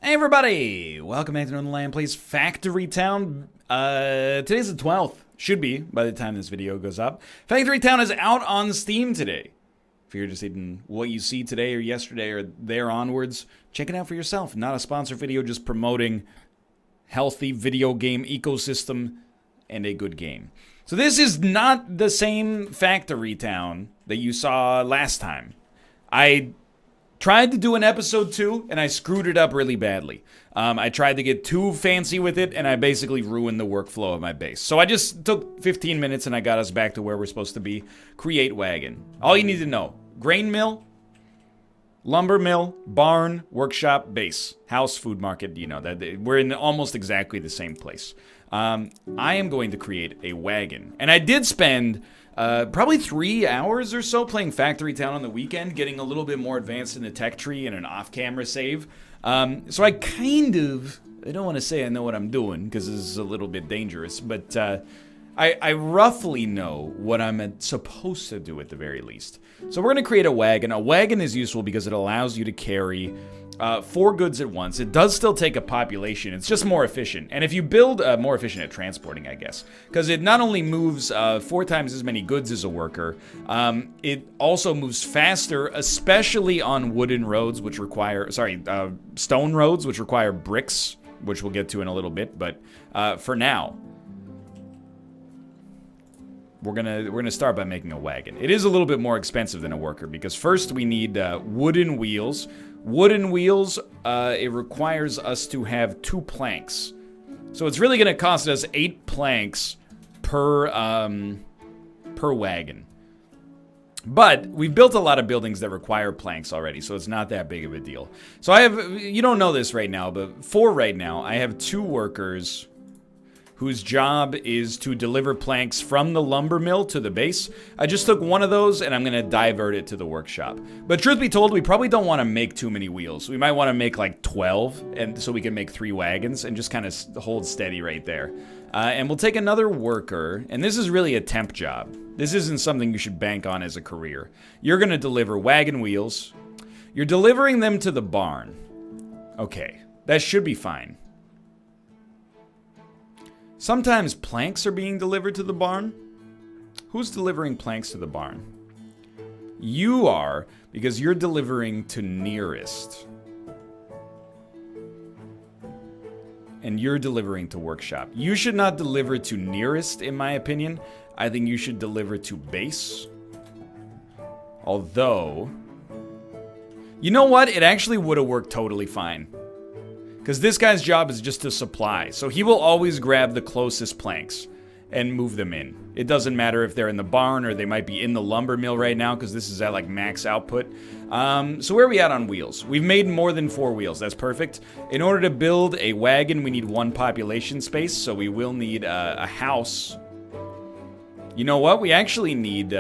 Hey everybody! Welcome back to Northernlion Plays Factory Town. Today's the 12th. Should be, by the time this video goes up. Factory Town is out on Steam today. If you're interested in what you see today or yesterday or there onwards, check it out for yourself. Not a sponsored video, just promoting healthy video game ecosystem and a good game. So this is not the same Factory Town that you saw last time. I tried to do an episode 2, and I screwed it up really badly. I tried to get too fancy with it, and I basically ruined the workflow of my base. So I just took 15 minutes, and I got us back to where we're supposed to be. Create Wagon. All you need to know. Grain mill, lumber mill, barn, workshop, base. House, food market, you know, that we're in almost exactly the same place. I am going to create a wagon. And I did spend probably 3 hours or so playing Factory Town on the weekend, getting a little bit more advanced in the tech tree and an off-camera save. So I don't want to say I know what I'm doing, because this is a little bit dangerous, but I roughly know what I'm supposed to do at the very least. So we're going to create a wagon. A wagon is useful because it allows you to carry 4 goods at once. It does still take a population. It's just more efficient. And if you build more efficient at transporting, I guess, because it not only moves 4 times as many goods as a worker, it also moves faster, especially on wooden roads, which require, stone roads, which require bricks, which we'll get to in a little bit. But for now, we're gonna start by making a wagon. It is a little bit more expensive than a worker because first we need wooden wheels. Wooden wheels, it requires us to have 2 planks. So it's really gonna cost us 8 planks per wagon. But we've built a lot of buildings that require planks already, so it's not that big of a deal. So I have, you don't know this right now, but for right now, I have 2 workers whose job is to deliver planks from the lumber mill to the base. I just took one of those and I'm gonna divert it to the workshop. But truth be told, we probably don't wanna make too many wheels. We might wanna make like 12, and so we can make 3 wagons and just kind of hold steady right there. And we'll take another worker, and this is really a temp job. This isn't something you should bank on as a career. You're gonna deliver wagon wheels. You're delivering them to the barn. Okay, that should be fine. Sometimes planks are being delivered to the barn. Who's delivering planks to the barn? You are, because you're delivering to nearest. And you're delivering to workshop. You should not deliver to nearest, in my opinion. I think you should deliver to base. Although, you know what? It actually would have worked totally fine. Because this guy's job is just to supply. So he will always grab the closest planks and move them in. It doesn't matter if they're in the barn or they might be in the lumber mill right now because this is at like max output. So where are we at on wheels? We've made more than 4 wheels. That's perfect. In order to build a wagon, we need 1 population space. So we will need a house. You know what? We actually need...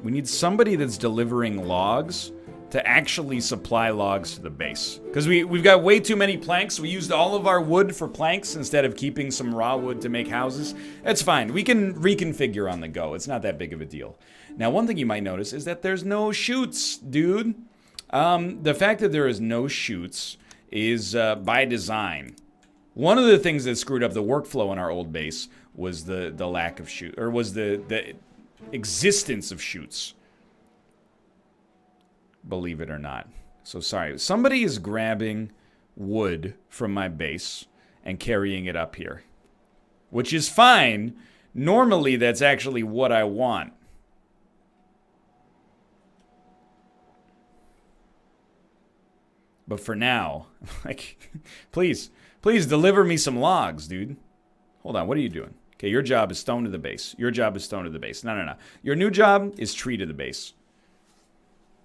we need somebody that's delivering logs to actually supply logs to the base. Because we've got way too many planks. We used all of our wood for planks instead of keeping some raw wood to make houses. That's fine. We can reconfigure on the go. It's not that big of a deal. Now, one thing you might notice is that there's no chutes, dude. The fact that there is no chutes is by design. One of the things that screwed up the workflow on our old base was the lack of chutes, or was the existence of chutes. Believe it or not. So sorry. Somebody is grabbing wood from my base and carrying it up here. Which is fine. Normally, that's actually what I want. But for now, like, please deliver me some logs, dude. Hold on, what are you doing? Okay, your job is stone to the base. Your job is stone to the base. No. Your new job is tree to the base.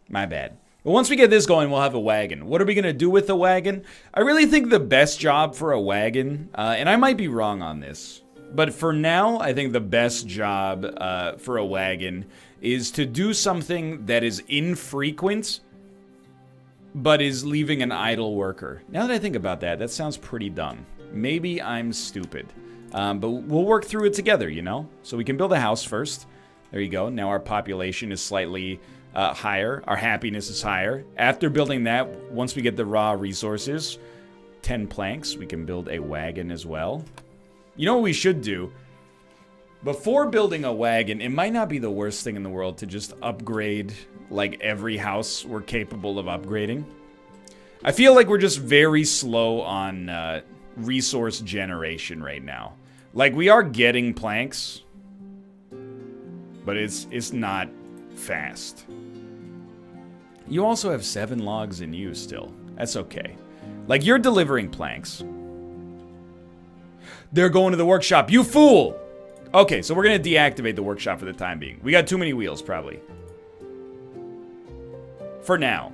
My bad. But once we get this going, we'll have a wagon. What are we going to do with the wagon? I really think the best job for a wagon, and I might be wrong on this, but for now, I think the best job for a wagon is to do something that is infrequent, but is leaving an idle worker. Now that I think about that, that sounds pretty dumb. Maybe I'm stupid, but we'll work through it together, you know? So we can build a house first. There you go. Now our population is slightly higher. Our happiness is higher. After building that, once we get the raw resources, 10 planks, we can build a wagon as well. You know what we should do? Before building a wagon, it might not be the worst thing in the world to just upgrade like every house we're capable of upgrading. I feel like we're just very slow on resource generation right now. Like, we are getting planks, but it's not fast. You also have 7 logs in use still. That's okay. Like, you're delivering planks. They're going to the workshop. You fool! Okay, so we're going to deactivate the workshop for the time being. We got too many wheels, probably. For now.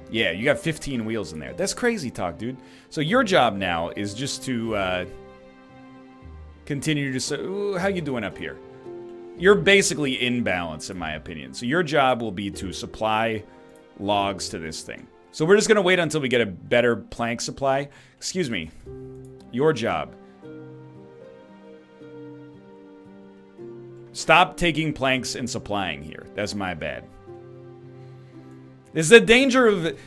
Yeah, you got 15 wheels in there. That's crazy talk, dude. So your job now is just to continue to... Ooh, how you doing up here? You're basically in balance, in my opinion. So your job will be to supply logs to this thing. So we're just going to wait until we get a better plank supply. Excuse me. Your job. Stop taking planks and supplying here. That's my bad. This is the danger of...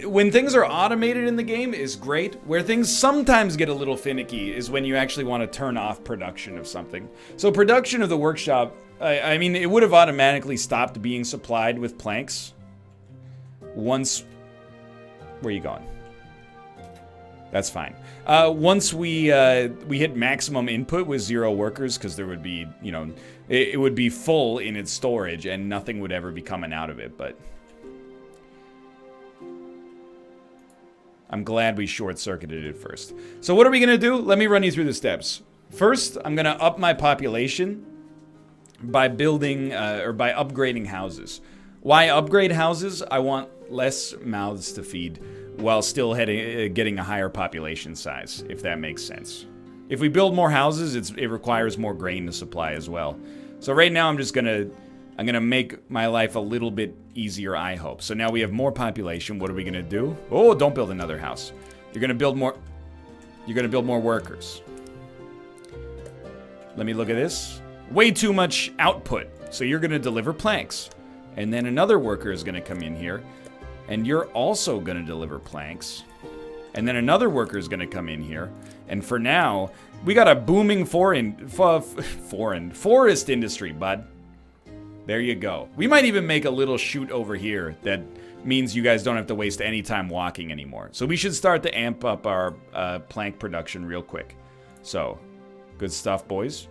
when things are automated in the game is great. Where things sometimes get a little finicky is when you actually want to turn off production of something. So production of the workshop, I mean, it would have automatically stopped being supplied with planks once... Where are you going? That's fine. Once we hit maximum input with 0 workers, because there would be, you know, it would be full in its storage and nothing would ever be coming out of it, but... I'm glad we short-circuited it first. So what are we going to do? Let me run you through the steps. First, I'm going to up my population by building, or by upgrading houses. Why upgrade houses? I want less mouths to feed while still getting a higher population size, if that makes sense. If we build more houses, it requires more grain to supply as well. So right now I'm just going to... I'm going to make my life a little bit easier, I hope. So now we have more population. What are we going to do? Oh, don't build another house. You're going to build more... You're going to build more workers. Let me look at this. Way too much output. So you're going to deliver planks. And then another worker is going to come in here. And you're also going to deliver planks. And then another worker is going to come in here. And for now, we got a booming forest industry, bud. There you go. We might even make a little chute over here that means you guys don't have to waste any time walking anymore. So we should start to amp up our plank production real quick. So, good stuff, boys.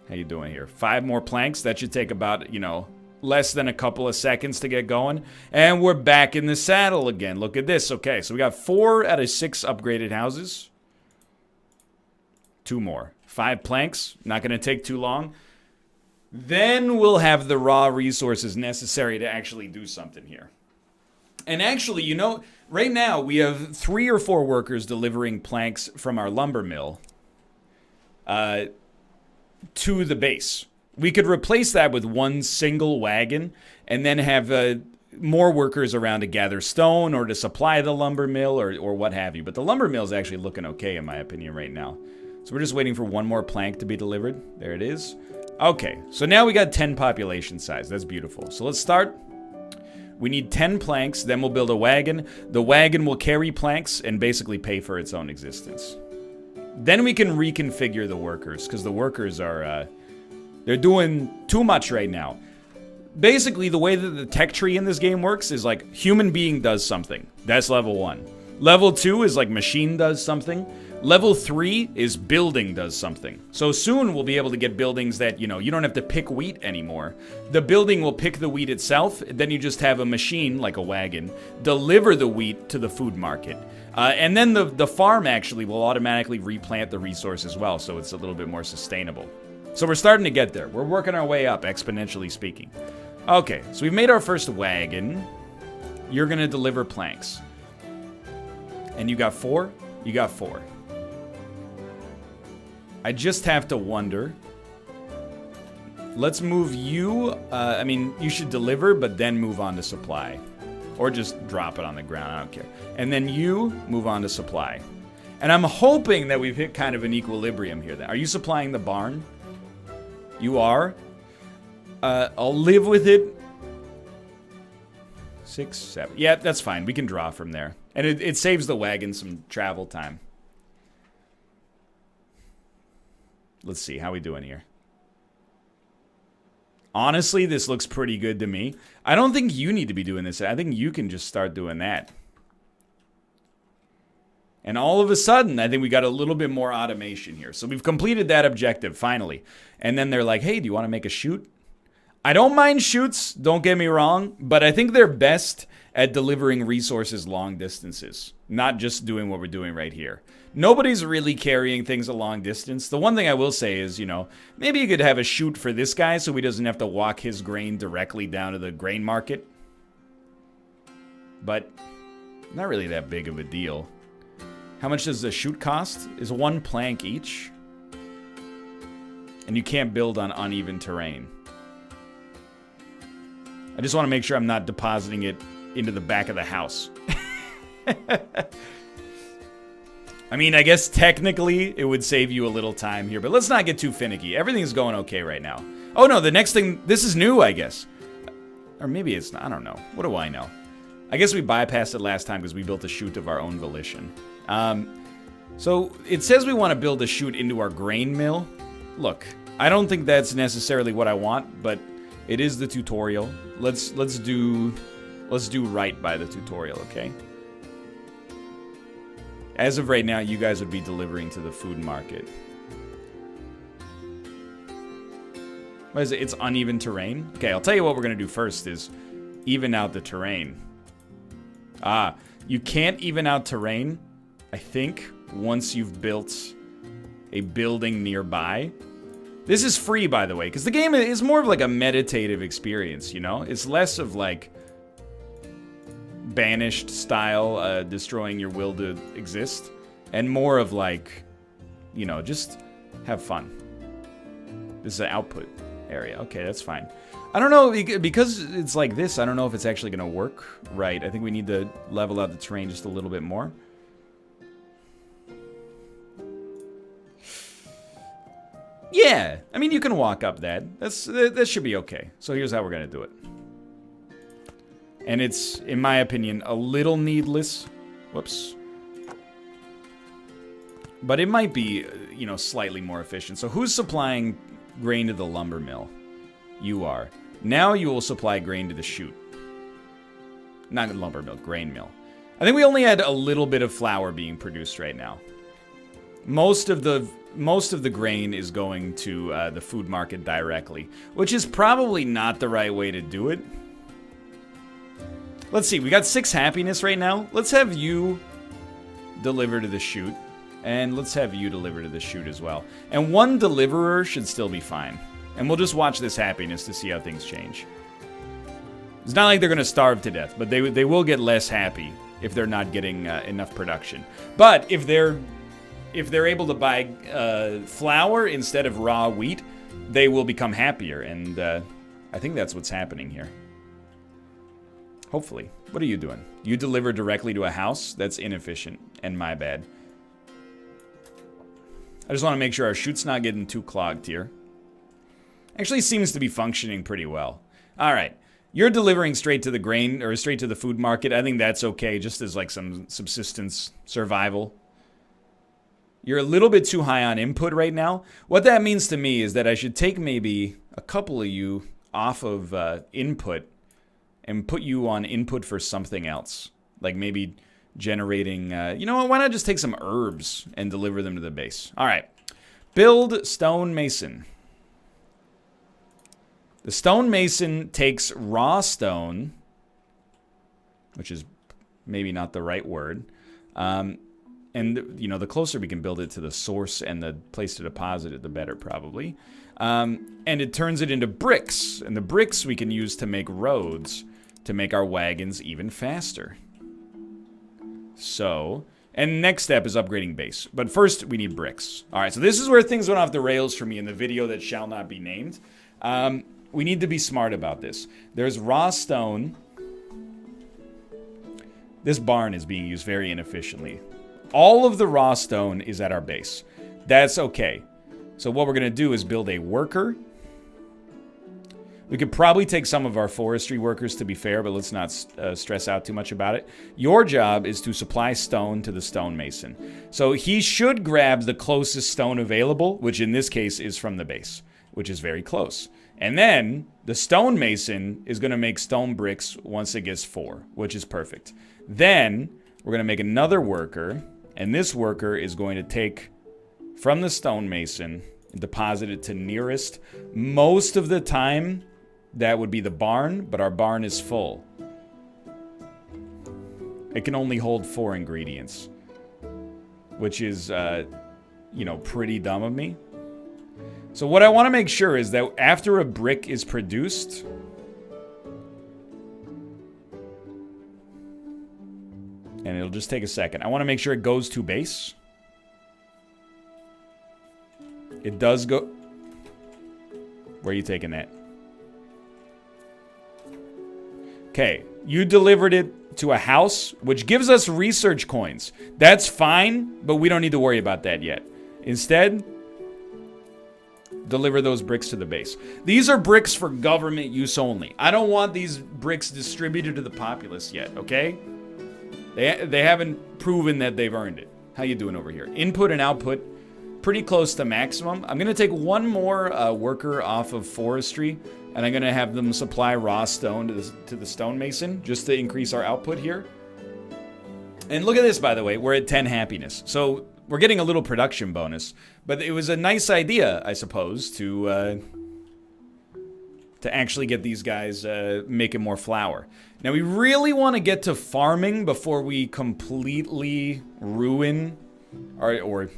How you doing here? 5 more planks. That should take about, you know, less than a couple of seconds to get going. And we're back in the saddle again. Look at this. Okay, so we got 4 out of 6 upgraded houses. 2 more. 5 planks. Not going to take too long. Then we'll have the raw resources necessary to actually do something here. And actually, you know, right now we have 3 or 4 workers delivering planks from our lumber mill to the base. We could replace that with 1 single wagon and then have more workers around to gather stone or to supply the lumber mill or what have you. But the lumber mill is actually looking okay, in my opinion, right now. So we're just waiting for 1 more plank to be delivered. There it is. Okay, so now we got 10 population size. That's beautiful. So let's start. We need 10 planks, then we'll build a wagon. The wagon will carry planks and basically pay for its own existence. Then we can reconfigure the workers, because the workers are, they're doing too much right now. Basically, the way that the tech tree in this game works is like human being does something. That's level 1. Level 2 is like machine does something. Level 3 is building does something. So soon we'll be able to get buildings that, you know, you don't have to pick wheat anymore. The building will pick the wheat itself, then you just have a machine, like a wagon, deliver the wheat to the food market. And then the farm actually will automatically replant the resource as well, so it's a little bit more sustainable. So we're starting to get there. We're working our way up, exponentially speaking. Okay, so we've made our first wagon. You're gonna deliver planks. And you got 4? You got 4. I just have to wonder. Let's move you. I mean, you should deliver, but then move on to supply. Or just drop it on the ground, I don't care. And then you move on to supply. And I'm hoping that we've hit kind of an equilibrium here. Are you supplying the barn? You are? I'll live with it. 6, 7. Yeah, that's fine. We can draw from there. And it saves the wagon some travel time. Let's see. How we doing here? Honestly, this looks pretty good to me. I don't think you need to be doing this. I think you can just start doing that. And all of a sudden, I think we got a little bit more automation here. So we've completed that objective, finally. And then they're like, hey, do you want to make a chute? I don't mind chutes, don't get me wrong, but I think they're best at delivering resources long distances, not just doing what we're doing right here. Nobody's really carrying things a long distance. The one thing I will say is, you know, maybe you could have a chute for this guy so he doesn't have to walk his grain directly down to the grain market. But not really that big of a deal. How much does the chute cost? Is 1 plank each? And you can't build on uneven terrain. I just want to make sure I'm not depositing it into the back of the house. I mean, I guess technically it would save you a little time here, but let's not get too finicky. Everything's going okay right now. Oh no, the next thing, this is new, I guess. Or maybe it's not, I don't know. What do I know? I guess we bypassed it last time because we built a chute of our own volition. So it says we want to build a chute into our grain mill. Look, I don't think that's necessarily what I want, but it is the tutorial. Let's do right by the tutorial, okay? As of right now, you guys would be delivering to the food market. What is it? It's uneven terrain? Okay, I'll tell you what we're going to do first is even out the terrain. You can't even out terrain, I think, once you've built a building nearby. This is free, by the way, because the game is more of like a meditative experience, you know? It's less of like Banished style, destroying your will to exist, and more of like, you know, just have fun. This is an output area. Okay, that's fine. I don't know, because it's like this, I don't know if it's actually going to work right. I think we need to level out the terrain just a little bit more. Yeah, I mean, you can walk up that. That should be okay. So here's how we're going to do it. And it's, in my opinion, a little needless. Whoops. But it might be, you know, slightly more efficient. So who's supplying grain to the lumber mill? You are. Now you will supply grain to the chute. Not lumber mill, grain mill. I think we only had a little bit of flour being produced right now. Most of the grain is going to the food market directly, which is probably not the right way to do it. Let's see, we got 6 happiness right now. Let's have you deliver to the chute, and let's have you deliver to the chute as well. And 1 deliverer should still be fine. And we'll just watch this happiness to see how things change. It's not like they're going to starve to death, but they will get less happy if they're not getting enough production. But if they're able to buy flour instead of raw wheat, they will become happier, and I think that's what's happening here. Hopefully. What are you doing? You deliver directly to a house? That's inefficient, and my bad. I just want to make sure our chute's not getting too clogged here. Actually seems to be functioning pretty well. All right. You're delivering straight to the grain, or straight to the food market. I think that's okay, just as like some subsistence survival. You're a little bit too high on input right now. What that means to me is that I should take maybe a couple of you off of input and put you on input for something else. Like maybe generating, you know what, why not just take some herbs and deliver them to the base? All right. Build stone mason. The stone mason takes raw stone, which is maybe not the right word, and, you know, the closer we can build it to the source and the place to deposit it, the better, probably. And it turns it into bricks. And the bricks we can use to make roads to make our wagons even faster. So, and next step is upgrading base. But first, we need bricks. All right, so this is where things went off the rails for me in the video that shall not be named. We need to be smart about this. There's raw stone. This barn is being used very inefficiently. All of the raw stone is at our base. That's okay. So what we're going to do is build a worker. We could probably take some of our forestry workers, to be fair, but let's not stress out too much about it. Your job is to supply stone to the stonemason. So he should grab the closest stone available, which in this case is from the base, which is very close. And then the stonemason is going to make stone bricks once it gets 4, which is perfect. Then we're going to make another worker, and this worker is going to take from the stonemason and deposit it to nearest. Most of the time, that would be the barn, but our barn is full. It can only hold 4 ingredients, which is, you know, pretty dumb of me. So what I want to make sure is that after a brick is produced, and it'll just take a second, I want to make sure it goes to base. It does go... Where are you taking that? Okay, you delivered it to a house, which gives us research coins. That's fine, but we don't need to worry about that yet. Instead, deliver those bricks to the base. These are bricks for government use only. I don't want these bricks distributed to the populace yet, okay? They haven't proven that they've earned it. How you doing over here? Input and output, pretty close to maximum. I'm going to take one more worker off of forestry, and I'm going to have them supply raw stone to the stonemason, just to increase our output here. And look at this, by the way. We're at 10 happiness. So we're getting a little production bonus. But it was a nice idea, I suppose, to actually get these guys making more flour. Now, we really want to get to farming before we completely ruin, or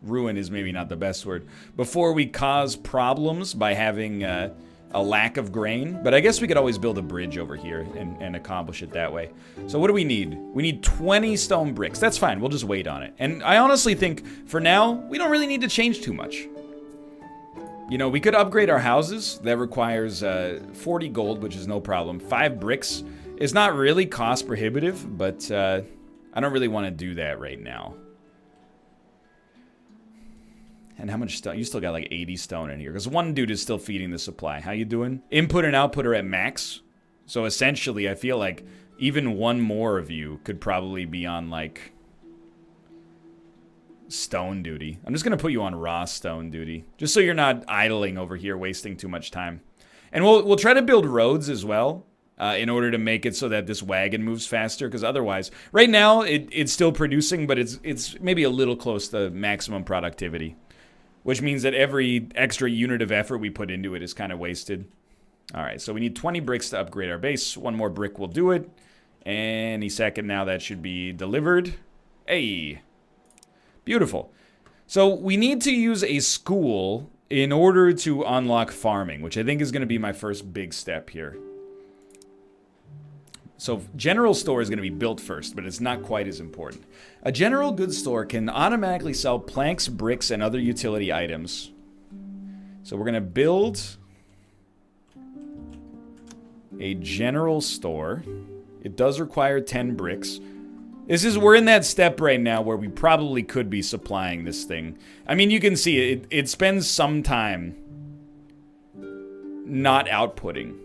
ruin is maybe not the best word, before we cause problems by having a lack of grain. But I guess we could always build a bridge over here and accomplish it that way. So what do we need? We need 20 stone bricks. That's fine. We'll just wait on it. And I honestly think, for now, we don't really need to change too much. You know, we could upgrade our houses. That requires 40 gold, which is no problem. 5 bricks is not really cost prohibitive, but I don't really want to do that right now. And how much stone? You still got like 80 stone in here. Because one dude is still feeding the supply. How you doing? Input and output are at max. So essentially, I feel like even one more of you could probably be on like stone duty. I'm just going to put you on raw stone duty. Just so you're not idling over here, wasting too much time. And we'll try to build roads as well. In order to make it so that this wagon moves faster, because otherwise, right now, it's still producing, but it's maybe a little close to maximum productivity. Which means that every extra unit of effort we put into it is kind of wasted. Alright, so we need 20 bricks to upgrade our base. One more brick will do it. Any second now that should be delivered. Hey! Beautiful. So we need to use a school in order to unlock farming, which I think is going to be my first big step here. So general store is going to be built first, but it's not quite as important. A general goods store can automatically sell planks, bricks, and other utility items. So we're going to build a general store. It does require 10 bricks. We're in that step right now where we probably could be supplying this thing. I mean, you can see it spends some time not outputting.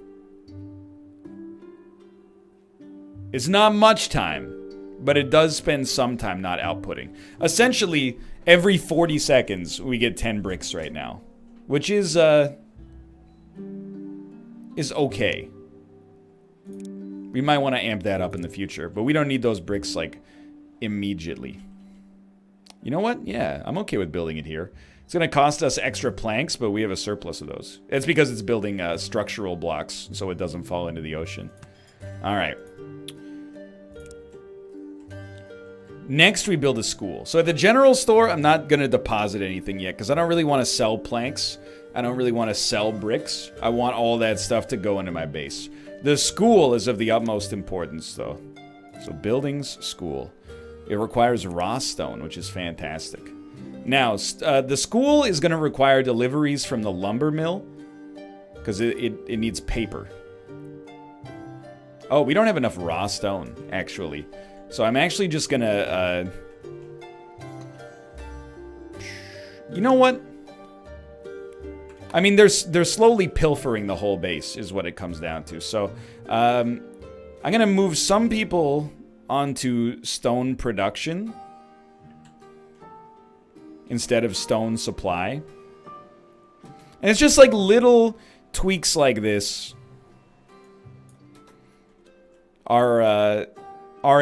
It's not much time, but it does spend some time not outputting. Essentially, every 40 seconds, we get 10 bricks right now, which is okay. We might want to amp that up in the future, but we don't need those bricks, like, immediately. You know what? Yeah, I'm okay with building it here. It's going to cost us extra planks, but we have a surplus of those. It's because it's building structural blocks, so it doesn't fall into the ocean. All right. Next, we build a school. So at the general store, I'm not going to deposit anything yet because I don't really want to sell planks. I don't really want to sell bricks. I want all that stuff to go into my base. The school is of the utmost importance, though. So buildings, school. It requires raw stone, which is fantastic. Now, the school is going to require deliveries from the lumber mill because it needs paper. Oh, we don't have enough raw stone, actually. So I'm actually just gonna, you know what? I mean, they're slowly pilfering the whole base, is what it comes down to. So, I'm gonna move some people onto stone production instead of stone supply. And it's just like little tweaks like this are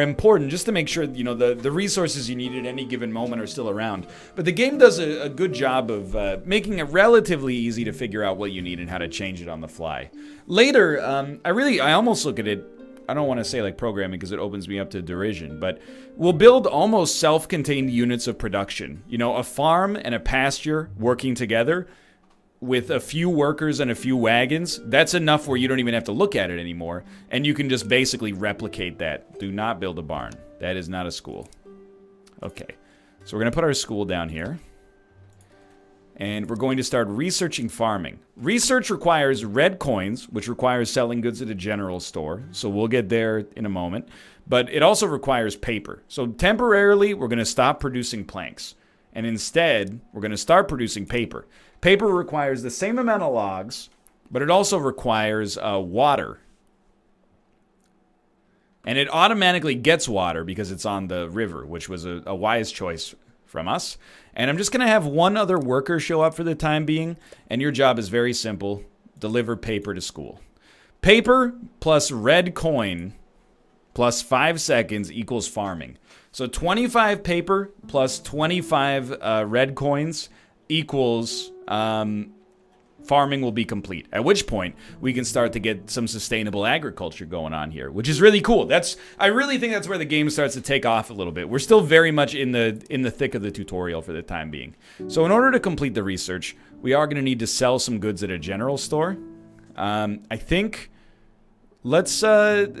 important just to make sure, you know, the resources you need at any given moment are still around. But the game does a good job of making it relatively easy to figure out what you need and how to change it on the fly. Later, I almost look at it, I don't want to say like programming because it opens me up to derision, but we'll build almost self-contained units of production. You know, a farm and a pasture working together with a few workers and a few wagons. That's enough where you don't even have to look at it anymore, and you can just basically replicate that. Do not build a barn. That is not a school. Okay, so we're going to put our school down here. And we're going to start researching farming. Research requires red coins, which requires selling goods at a general store. So we'll get there in a moment. But it also requires paper. So temporarily, we're going to stop producing planks. And instead, we're going to start producing paper. Paper requires the same amount of logs, but it also requires water. And it automatically gets water because it's on the river, which was a wise choice from us. And I'm just going to have one other worker show up for the time being, and your job is very simple. Deliver paper to school. Paper plus red coin plus 5 seconds equals farming. So 25 paper plus 25 red coins equals farming will be complete. At which point we can start to get some sustainable agriculture going on here, which is really cool. I really think that's where the game starts to take off a little bit. We're still very much in the thick of the tutorial for the time being. So in order to complete the research, we are going to need to sell some goods at a general store. I think let's I'm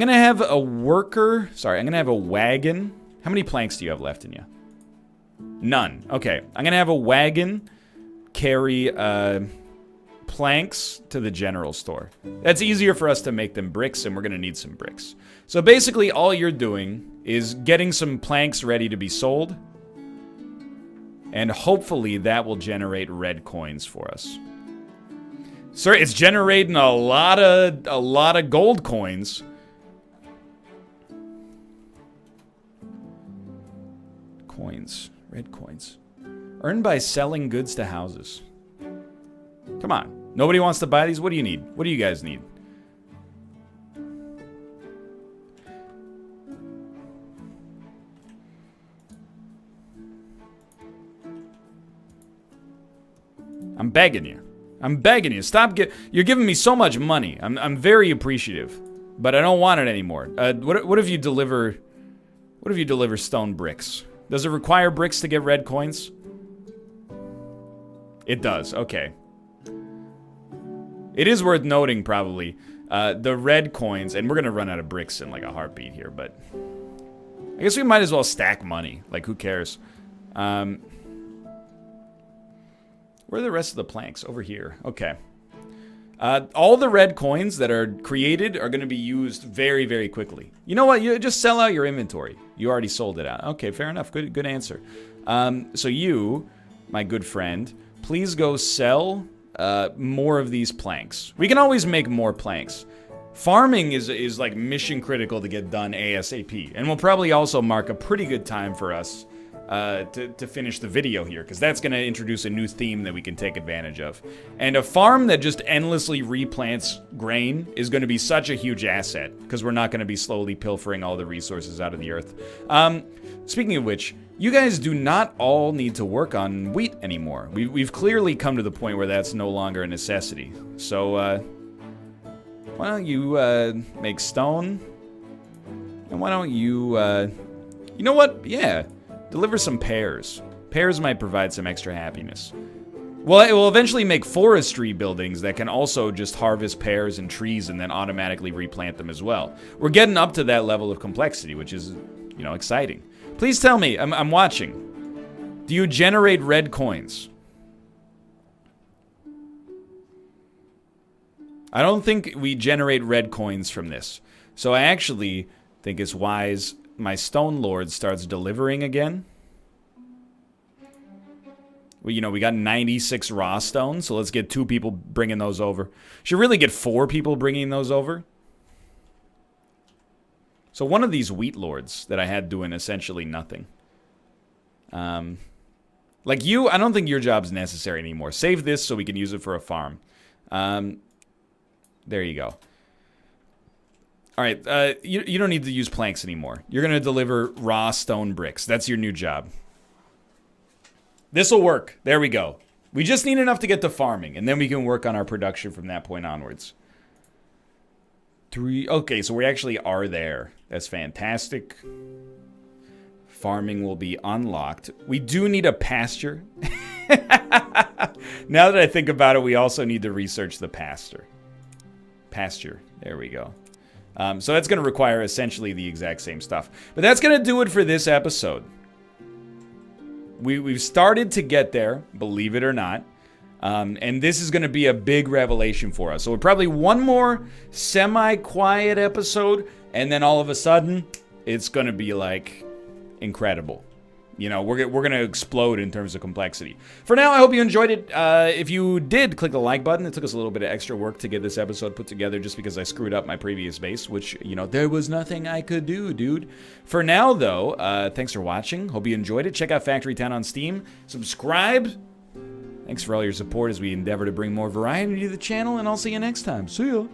going to have a worker, sorry, I'm going to have a wagon. How many planks do you have left in you? None. Okay, I'm going to have a wagon carry planks to the general store. That's easier for us to make them bricks, and we're going to need some bricks. So basically, all you're doing is getting some planks ready to be sold, and hopefully that will generate red coins for us. Sir, it's generating a lot of gold coins. Coins. Red coins. Earned by selling goods to houses. Come on. Nobody wants to buy these? What do you need? What do you guys need? I'm begging you. I'm begging you. Stop. You're giving me so much money. I'm very appreciative. But I don't want it anymore. What if you deliver... What if you deliver stone bricks? Does it require bricks to get red coins? It does, okay. It is worth noting, probably, the red coins, and we're going to run out of bricks in like a heartbeat here, but I guess we might as well stack money. Like, who cares? Where are the rest of the planks? Over here. Okay. All the red coins that are created are going to be used very, very quickly. You know what? You just sell out your inventory. You already sold it out. Okay, fair enough. Good answer. So you, my good friend, please go sell more of these planks. We can always make more planks. Farming is like mission critical to get done ASAP, and will probably also mark a pretty good time for us to finish the video here, because that's going to introduce a new theme that we can take advantage of. And a farm that just endlessly replants grain is going to be such a huge asset, because we're not going to be slowly pilfering all the resources out of the earth. Speaking of which, you guys do not all need to work on wheat anymore. We've clearly come to the point where that's no longer a necessity. So, why don't you make stone? And why don't you, you know what? Yeah. Deliver some pears. Pears might provide some extra happiness. Well, it will eventually make forestry buildings that can also just harvest pears and trees and then automatically replant them as well. We're getting up to that level of complexity, which is, you know, exciting. Please tell me, I'm watching. Do you generate red coins? I don't think we generate red coins from this. So I actually think it's wise my Stone Lord starts delivering again. We got 96 raw stones, so let's get 2 people bringing those over. Should really get 4 people bringing those over. So one of these wheat lords that I had doing essentially nothing. Like you, I don't think your job's necessary anymore. Save this so we can use it for a farm. There you go. All right, you don't need to use planks anymore. You're going to deliver raw stone bricks. That's your new job. This will work. There we go. We just need enough to get to farming, and then we can work on our production from that point onwards. 3. Okay, so we actually are there. That's fantastic. Farming will be unlocked. We do need a pasture. Now that I think about it, we also need to research the pasture. There we go. So that's going to require essentially the exact same stuff. But that's going to do it for this episode. We've started to get there, believe it or not. And this is going to be a big revelation for us. So we're probably one more semi-quiet episode, and then all of a sudden, it's going to be like incredible. You know, we're going to explode in terms of complexity. For now, I hope you enjoyed it. If you did, click the like button. It took us a little bit of extra work to get this episode put together just because I screwed up my previous base, which, you know, there was nothing I could do, dude. For now, though, thanks for watching. Hope you enjoyed it. Check out Factory Town on Steam. Subscribe. Thanks for all your support as we endeavor to bring more variety to the channel, and I'll see you next time. See ya.